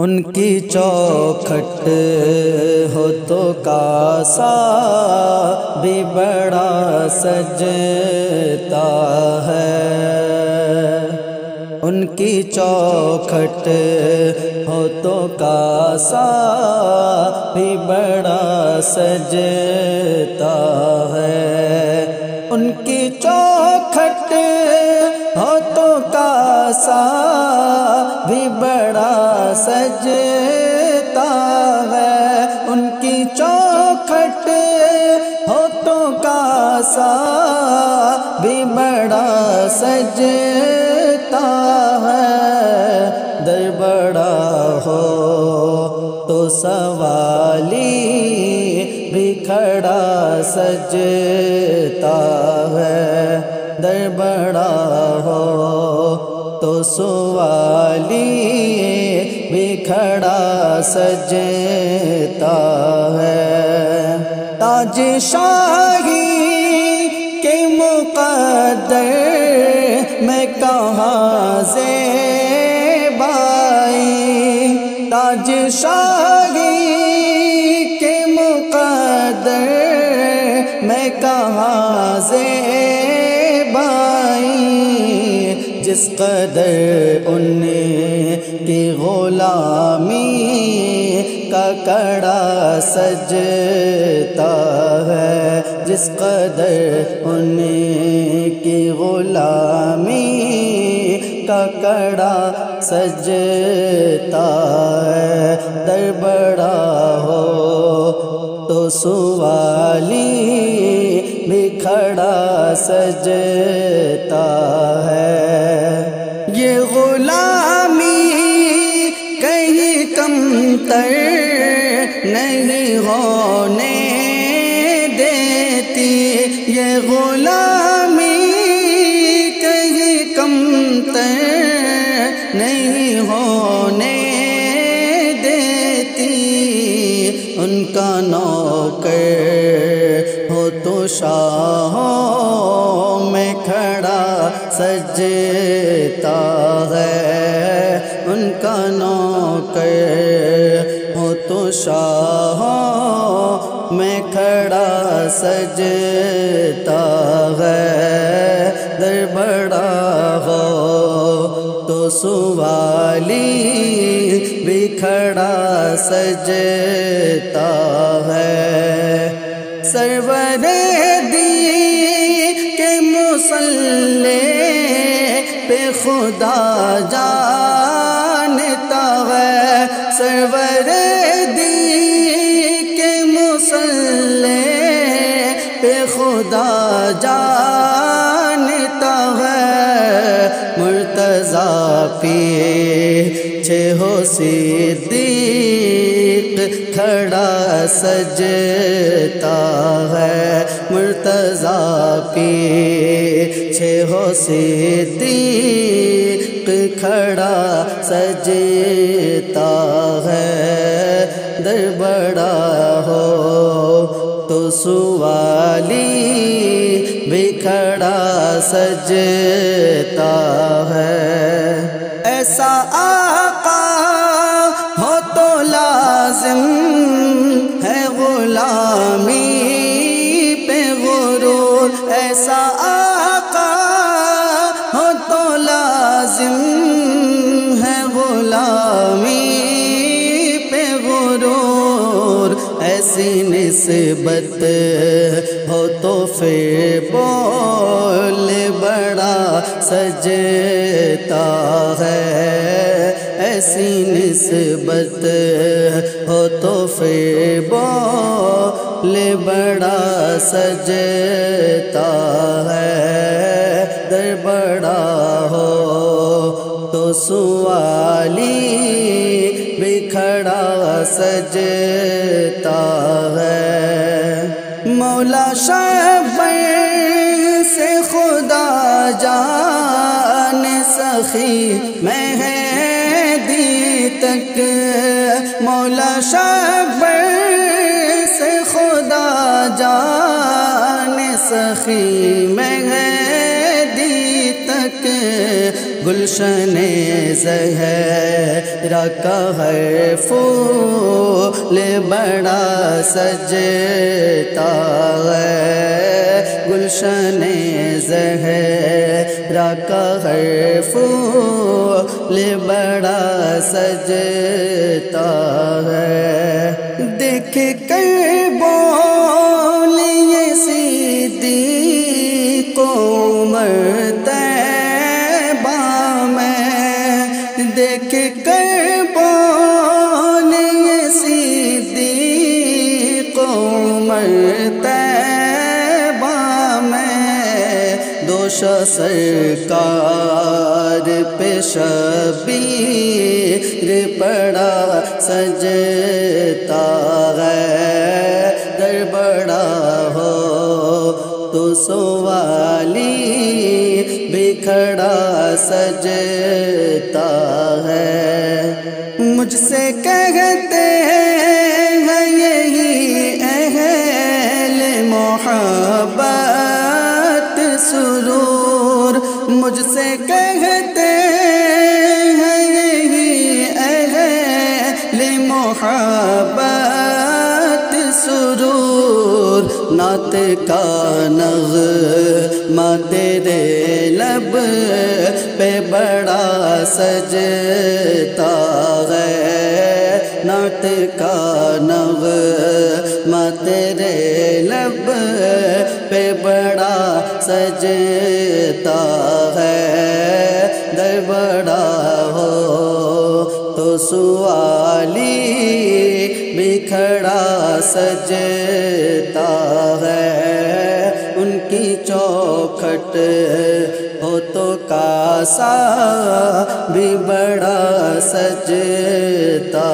ان کی چوکھٹ ہو تو کاسا بھی بڑا سجتا ہے، ان کی چوکھٹ ہو تو کاسا بھی بڑا سجتا ہے، ان کی چوکھٹ ہو تو کاسا بھی بڑا سجتا ہے، ان کی چوکھٹ ہو تو کاسا بھی بڑا سجتا ہے، در بڑا ہو تو سوالی بھی کھڑا سجتا ہے، در بڑا ہو تو سوالی بھی کھڑا سجتا ہے، تاج شاہی کے مقدر میں کہاں زیبائی، تاج شاہی کے مقدر میں کہاں زیبائی، جس قدر ان کی غلامی کا کڑا سجتا ہے، جس قدر ان کی غلامی کا کڑا سجتا ہے، در بڑا ہو تو سوالی بھی کھڑا سجتا ہے، یہ غلامی کہیں کمتر نہیں ہونے دیتی، یہ غلامی کہیں کمتر نہیں ہونے دیتی، ان کا نوکر ہو تو شاہوں میں کھڑا سجتا ہے، ان کا نوکر ہو تو شاہوں میں کھڑا سجتا ہے، در بڑا ہو تو سوالی بھی کھڑا سجتا ہے، سرور دی کے مصلی پہ خدا جانتا ہے، سرور دی کے مصلی پہ خدا جانتا ہے، مرتضیٰ پیچھے ہو صدیق کھڑا سجتا ہے، مرتضیٰ پیچھے ہو صدیق کھڑا سجتا ہے، در بڑا ہو تو سوالی بھی کھڑا سجتا ہے، ایسا آقا ہو تو لازم ہے غلامی پہ غرور، ایسا آقا ہو تو لازم ہے غلامی پہ غرور، ایسی نسبت ہو تو پھر بول بڑا سجتا ہے، ایسی نسبت ہو تو پھر بول بڑا سجتا ہے، در بڑا ہو تو سوالی بھی کھڑا سجتا ہے، مولا شبر سے خدا جان سخی مہدی تک، مولا شبر سے خدا جان سخی مہدی تک گلشن زہرا کا ہر پھول بڑا سجتا ہے، گلشن زہرا کا ہر پھول بڑا سجتا ہے۔ دیکھ کر بولیے صدیق عمر طیبہ میں، دیکھ کر بولیے صدیق عمر طیبہ میں، دوش سرکار پہ شبیر پڑا سجتا ہے، در بڑا ہو تو سوالی بھی کھڑا سجتا ہے۔ مجھ سے کہتے ہیں یہی اہل محبت سرور، مجھ سے کہتے ہیں یہی اہل محبت سرور، نعت کا نغمہ تیرے لب پہ بڑا سجتا ہے، نعت کا نغمہ تیرے لب پہ بڑا سجتا ہے، در بڑا ہو تو سوالی بھی کھڑا سجتا ہے، ان کی چوکھٹ ہو تو کاسا بھی بڑا سجتا